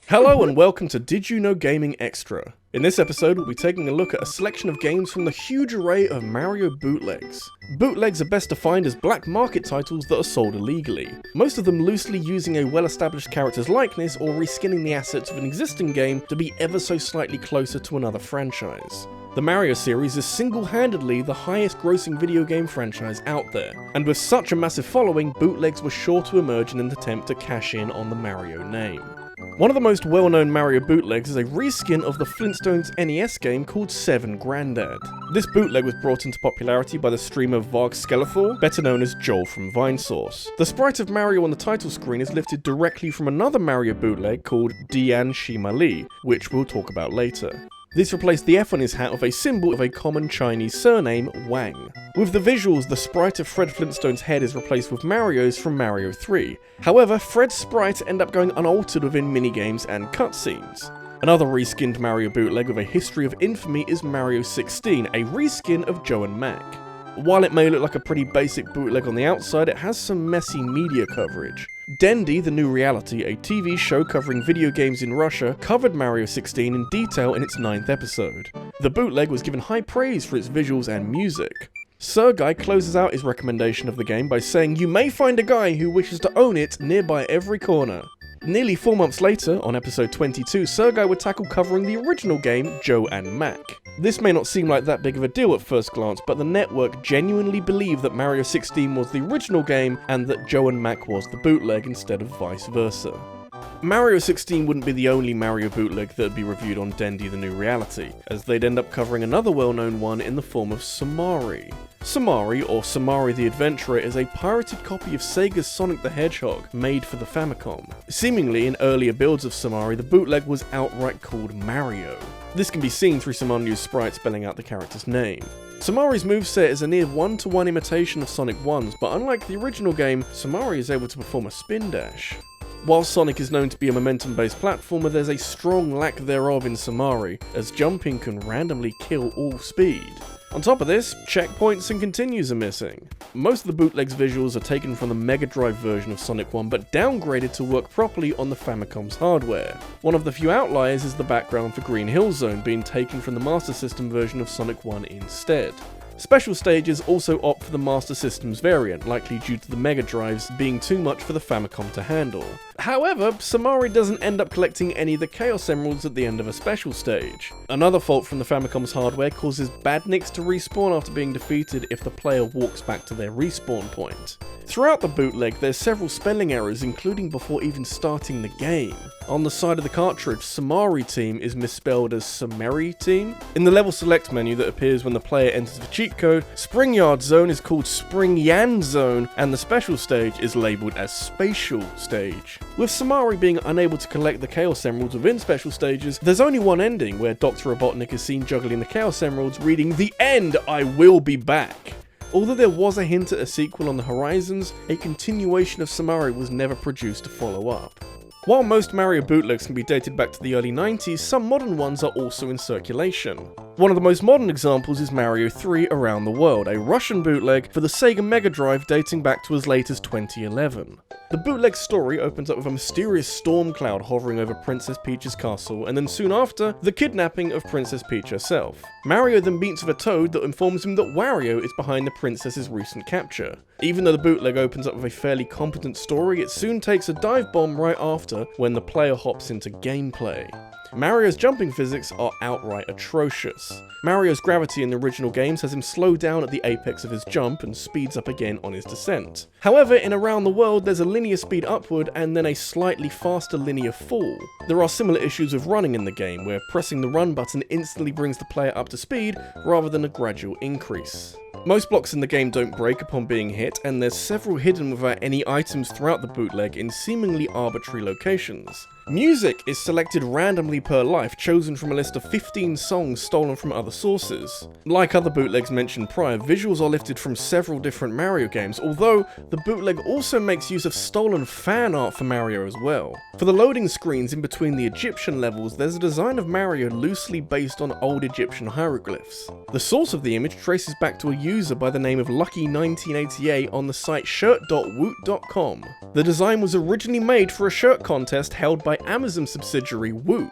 Hello and welcome to Did You Know Gaming Extra. In this episode, we'll be taking a look at a selection of games from the huge array of Mario bootlegs. Bootlegs are best defined as black market titles that are sold illegally, most of them loosely using a well-established character's likeness or reskinning the assets of an existing game to be ever so slightly closer to another franchise. The Mario series is single-handedly the highest grossing video game franchise out there, and with such a massive following, bootlegs were sure to emerge in an attempt to cash in on the Mario name. One of the most well-known Mario bootlegs is a reskin of the Flintstones NES game called 7 Grandad. This bootleg was brought into popularity by the streamer Varg Skeletor, better known as Joel from Vinesauce. The sprite of Mario on the title screen is lifted directly from another Mario bootleg called Diane Shimali, which we'll talk about later. This replaced the F on his hat with a symbol of a common Chinese surname, Wang. With the visuals, the sprite of Fred Flintstone's head is replaced with Mario's from Mario 3. However, Fred's sprite ends up going unaltered within minigames and cutscenes. Another reskinned Mario bootleg with a history of infamy is Mario 16, a reskin of Joe and Mac. While it may look like a pretty basic bootleg on the outside, it has some messy media coverage. Dendy, the New Reality, a TV show covering video games in Russia, covered Mario 16 in detail in its 9th episode. The bootleg was given high praise for its visuals and music. Sergei closes out his recommendation of the game by saying, "You may find a guy who wishes to own it nearby every corner." Nearly 4 months later, on episode 22, Sergei would tackle covering the original game, Joe and Mac. This may not seem like that big of a deal at first glance, but the network genuinely believed that Mario 16 was the original game and that Joe and Mac was the bootleg instead of vice versa. Mario 16 wouldn't be the only Mario bootleg that would be reviewed on Dendy the New Reality, as they'd end up covering another well-known one in the form of Samari. Samari, or Samari the Adventurer, is a pirated copy of Sega's Sonic the Hedgehog, made for the Famicom. Seemingly, in earlier builds of Samari, the bootleg was outright called Mario. This can be seen through some unused sprites spelling out the character's name. Samari's moveset is a near one-to-one imitation of Sonic 1's, but unlike the original game, Samari is able to perform a spin dash. While Sonic is known to be a momentum-based platformer, there's a strong lack thereof in Samari, as jumping can randomly kill all speed. On top of this, checkpoints and continues are missing. Most of the bootleg's visuals are taken from the Mega Drive version of Sonic 1, but downgraded to work properly on the Famicom's hardware. One of the few outliers is the background for Green Hill Zone being taken from the Master System version of Sonic 1 instead. Special stages also opt for the Master System's variant, likely due to the Mega Drives being too much for the Famicom to handle. However, Samari doesn't end up collecting any of the Chaos Emeralds at the end of a special stage. Another fault from the Famicom's hardware causes badniks to respawn after being defeated if the player walks back to their respawn point. Throughout the bootleg, there's several spelling errors, including before even starting the game. On the side of the cartridge, Samari Team is misspelled as Samari Team. In the level select menu that appears when the player enters the cheat code, Spring Yard Zone is called Spring Yan Zone, and the special stage is labelled as Spatial Stage. With Samari being unable to collect the Chaos Emeralds within special stages, there's only one ending where Dr. Robotnik is seen juggling the Chaos Emeralds, reading, "The end, I will be back." Although there was a hint at a sequel on the horizons, a continuation of Samari was never produced to follow up. While most Mario bootlegs can be dated back to the early 90s, some modern ones are also in circulation. One of the most modern examples is Mario 3 Around the World, a Russian bootleg for the Sega Mega Drive dating back to as late as 2011. The bootleg story opens up with a mysterious storm cloud hovering over Princess Peach's castle, and then soon after, the kidnapping of Princess Peach herself. Mario then meets with a toad that informs him that Wario is behind the princess's recent capture. Even though the bootleg opens up with a fairly competent story, it soon takes a dive bomb right after when the player hops into gameplay. Mario's jumping physics are outright atrocious. Mario's gravity in the original games has him slow down at the apex of his jump and speeds up again on his descent. However, in Around the World, there's a linear speed upward and then a slightly faster linear fall. There are similar issues with running in the game, where pressing the run button instantly brings the player up to speed rather than a gradual increase. Most blocks in the game don't break upon being hit, and there's several hidden without any items throughout the bootleg in seemingly arbitrary locations. Music is selected randomly per life, chosen from a list of 15 songs stolen from other sources. Like other bootlegs mentioned prior, visuals are lifted from several different Mario games, although the bootleg also makes use of stolen fan art for Mario as well. For the loading screens in between the Egyptian levels, there's a design of Mario loosely based on old Egyptian hieroglyphs. The source of the image traces back to a user by the name of Lucky1988 on the site shirt.woot.com. The design was originally made for a shirt contest held by by Amazon subsidiary Woot.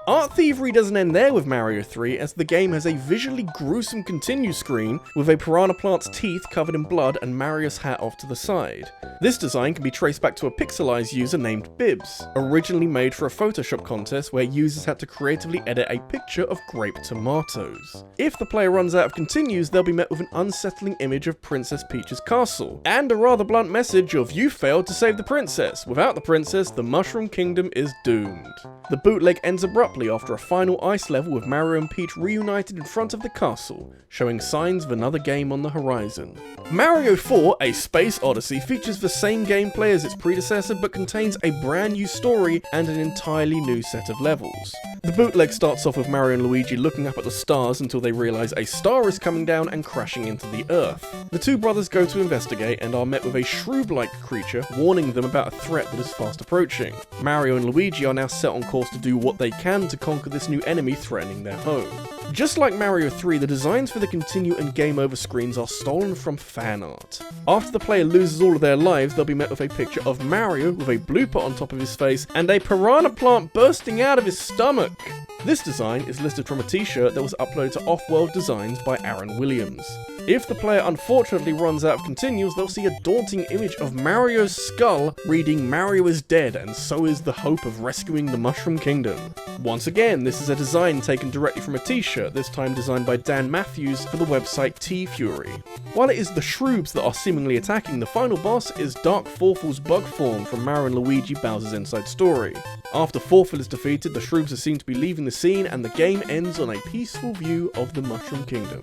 Art thievery doesn't end there with Mario 3, as the game has a visually gruesome continue screen with a piranha plant's teeth covered in blood and Mario's hat off to the side. This design can be traced back to a pixelized user named Bibs, originally made for a Photoshop contest where users had to creatively edit a picture of grape tomatoes. If the player runs out of continues, they'll be met with an unsettling image of Princess Peach's castle, and a rather blunt message of "you failed to save the princess. Without the princess, the Mushroom Kingdom is doomed." The bootleg ends abruptly after a final ice level with Mario and Peach reunited in front of the castle, showing signs of another game on the horizon. Mario 4, A Space Odyssey features the same gameplay as its predecessor but contains a brand new story and an entirely new set of levels. The bootleg starts off with Mario and Luigi looking up at the stars until they realise a star is coming down and crashing into the Earth. The two brothers go to investigate and are met with a shrew-like creature warning them about a threat that is fast approaching. Mario and Luigi are now set on course to do what they can to conquer this new enemy threatening their home. Just like Mario 3, the designs for the continue and game over screens are stolen from fan art. After the player loses all of their lives, they'll be met with a picture of Mario with a blooper on top of his face and a piranha plant bursting out of his stomach. This design is listed from a t-shirt that was uploaded to Off-World Designs by Aaron Williams. If the player unfortunately runs out of continues, they'll see a daunting image of Mario's skull reading "Mario is dead and so is the hope of rescuing the Mushroom Kingdom." Once again, this is a design taken directly from a t-shirt, this time designed by Dan Matthews for the website T-Fury. While it is the Shroobs that are seemingly attacking, the final boss is Dark Forful's bug form from Mario and Luigi Bowser's Inside Story. After Forful is defeated, the Shroobs are seen to be leaving the scene and the game ends on a peaceful view of the Mushroom Kingdom.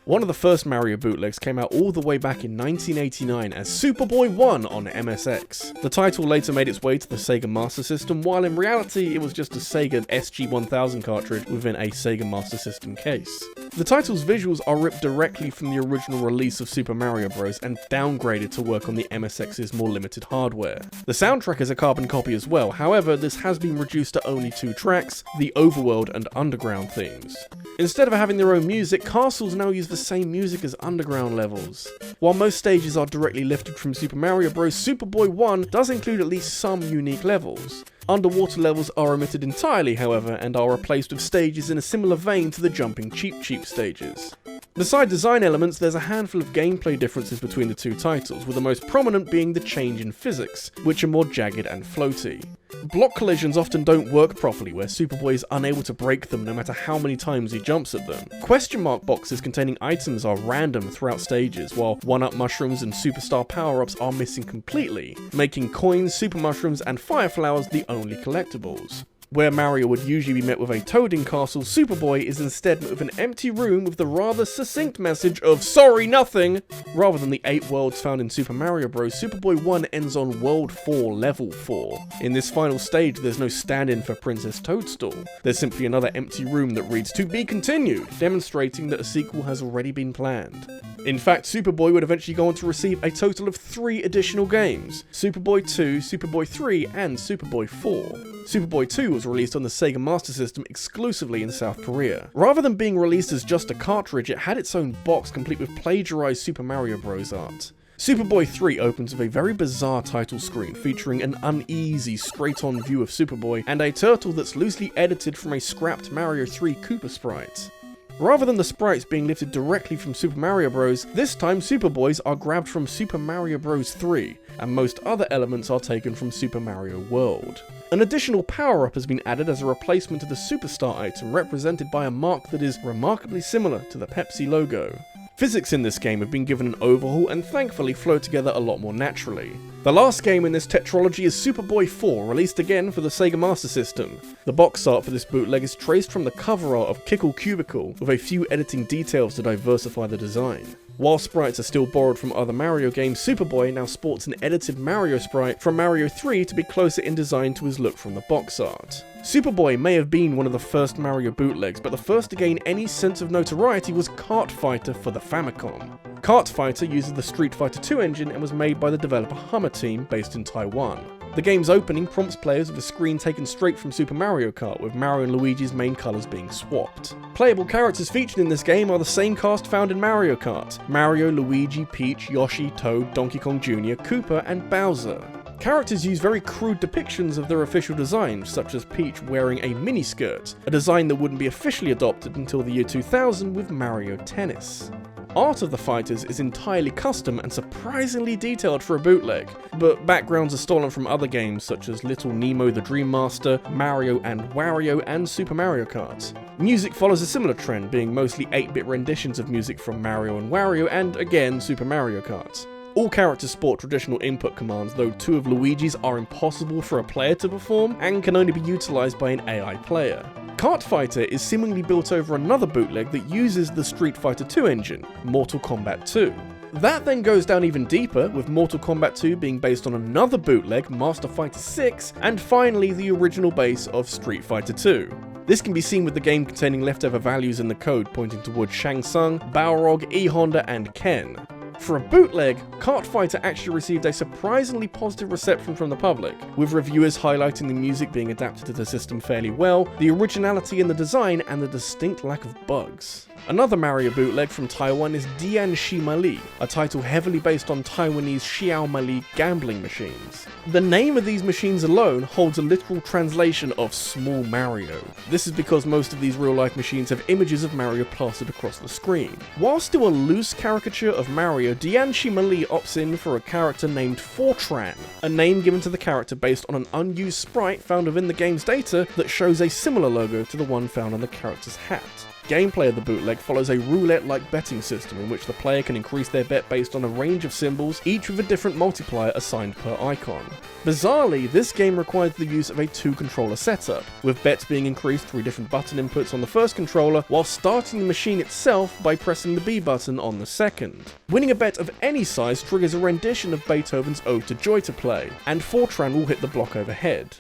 One of the first Mario bootlegs came out all the way back in 1989 as Superboy 1 on MSX. The title later made its way to the Sega Master System, while in reality it was just a Sega SG-1000 cartridge within a Sega Master System case. The title's visuals are ripped directly from the original release of Super Mario Bros. And downgraded to work on the MSX's more limited hardware. The soundtrack is a carbon copy as well, however this has been reduced to only 2 tracks, the Overworld and Underground themes. Instead of having their own music, castles now use the same music as underground levels. While most stages are directly lifted from Super Mario Bros., Superboy 1 does include at least some unique levels. Underwater levels are omitted entirely, however, and are replaced with stages in a similar vein to the jumping Cheep Cheep stages. Beside design elements, there's a handful of gameplay differences between the two titles, with the most prominent being the change in physics, which are more jagged and floaty. Block collisions often don't work properly, where Superboy is unable to break them no matter how many times he jumps at them. Question mark boxes containing items are random throughout stages, while 1-up mushrooms and superstar power-ups are missing completely, making coins, super mushrooms and fire flowers the only collectibles. Where Mario would usually be met with a toading castle, Superboy is instead met with an empty room with the rather succinct message of "sorry, nothing." Rather than the 8 worlds found in Super Mario Bros., Superboy 1 ends on World 4, Level 4. In this final stage, there's no stand-in for Princess Toadstool. There's simply another empty room that reads "to be continued," demonstrating that a sequel has already been planned. In fact, Superboy would eventually go on to receive a total of 3 additional games: Superboy 2, Superboy 3, and Superboy 4. Superboy 2 was released on the Sega Master System exclusively in South Korea. Rather than being released as just a cartridge, it had its own box complete with plagiarized Super Mario Bros. Art. Superboy 3 opens with a very bizarre title screen featuring an uneasy straight-on view of Superboy and a turtle that's loosely edited from a scrapped Mario 3 Koopa sprite. Rather than the sprites being lifted directly from Super Mario Bros., this time Superboys are grabbed from Super Mario Bros. 3, and most other elements are taken from Super Mario World. An additional power-up has been added as a replacement to the Superstar item, represented by a mark that is remarkably similar to the Pepsi logo. Physics in this game have been given an overhaul and thankfully flow together a lot more naturally. The last game in this tetralogy is Superboy 4, released again for the Sega Master System. The box art for this bootleg is traced from the cover art of Kickle Cubicle, with a few editing details to diversify the design. While sprites are still borrowed from other Mario games, Superboy now sports an edited Mario sprite from Mario 3 to be closer in design to his look from the box art. Superboy may have been one of the first Mario bootlegs, but the first to gain any sense of notoriety was Kart Fighter for the Famicom. Kart Fighter uses the Street Fighter 2 engine and was made by the developer Hummer team based in Taiwan. The game's opening prompts players with a screen taken straight from Super Mario Kart, with Mario and Luigi's main colours being swapped. Playable characters featured in this game are the same cast found in Mario Kart: Mario, Luigi, Peach, Yoshi, Toad, Donkey Kong Jr., Koopa and Bowser. Characters use very crude depictions of their official designs, such as Peach wearing a miniskirt, a design that wouldn't be officially adopted until the year 2000 with Mario Tennis. Art of the fighters is entirely custom and surprisingly detailed for a bootleg, but backgrounds are stolen from other games such as Little Nemo the Dream Master, Mario and Wario, and Super Mario Kart. Music follows a similar trend, being mostly 8-bit renditions of music from Mario and Wario and, again, Super Mario Kart. All characters sport traditional input commands, though 2 of Luigi's are impossible for a player to perform and can only be utilised by an AI player. Kart Fighter is seemingly built over another bootleg that uses the Street Fighter 2 engine, Mortal Kombat 2. That then goes down even deeper, with Mortal Kombat 2 being based on another bootleg, Master Fighter 6, and finally the original base of Street Fighter 2. This can be seen with the game containing leftover values in the code pointing towards Shang Tsung, Balrog, E-Honda, and Ken. For a bootleg, Kart Fighter actually received a surprisingly positive reception from the public, with reviewers highlighting the music being adapted to the system fairly well, the originality in the design, and the distinct lack of bugs. Another Mario bootleg from Taiwan is Diane Shimali, a title heavily based on Taiwanese Xiao Mali gambling machines. The name of these machines alone holds a literal translation of Small Mario. This is because most of these real-life machines have images of Mario plastered across the screen. While still a loose caricature of Mario, Diane Shimali opts in for a character named Fortran, a name given to the character based on an unused sprite found within the game's data that shows a similar logo to the one found on the character's hat. Gameplay of the bootleg follows a roulette-like betting system in which the player can increase their bet based on a range of symbols, each with a different multiplier assigned per icon. Bizarrely, this game requires the use of a 2-controller setup, with bets being increased through different button inputs on the first controller, while starting the machine itself by pressing the B button on the second. Winning a bet of any size triggers a rendition of Beethoven's Ode to Joy to play, and Fortran will hit the block overhead.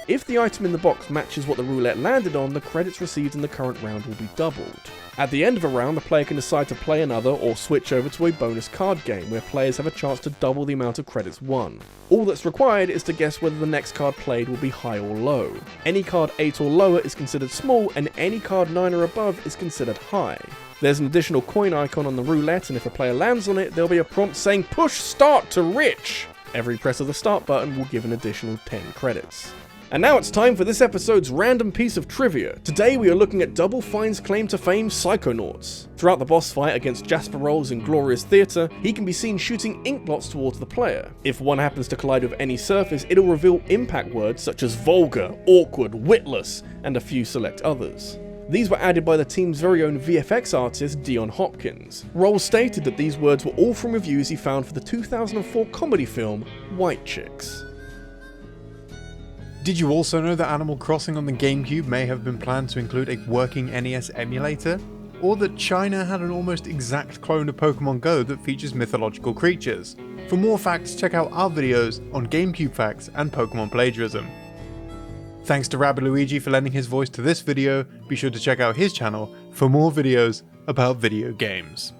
If the item in the box matches what the roulette landed on, the credits received in the current round will be doubled. At the end of a round, the player can decide to play another or switch over to a bonus card game where players have a chance to double the amount of credits won. All that's required is to guess whether the next card played will be high or low. Any card 8 or lower is considered small, and any card 9 or above is considered high. There's an additional coin icon on the roulette, and if a player lands on it, there'll be a prompt saying "Push Start to Rich." Every press of the start button will give an additional 10 credits. And now it's time for this episode's random piece of trivia. Today we are looking at Double Fine's claim to fame, Psychonauts. Throughout the boss fight against Jasper Rolls in Glorious Theatre, he can be seen shooting ink blots towards the player. If one happens to collide with any surface, it'll reveal impact words such as vulgar, awkward, witless, and a few select others. These were added by the team's very own VFX artist, Dion Hopkins. Rolls stated that these words were all from reviews he found for the 2004 comedy film, White Chicks. Did you also know that Animal Crossing on the GameCube may have been planned to include a working NES emulator? Or that China had an almost exact clone of Pokemon Go that features mythological creatures? For more facts, check out our videos on GameCube facts and Pokemon plagiarism. Thanks to rabbidluigi for lending his voice to this video. Be sure to check out his channel for more videos about video games.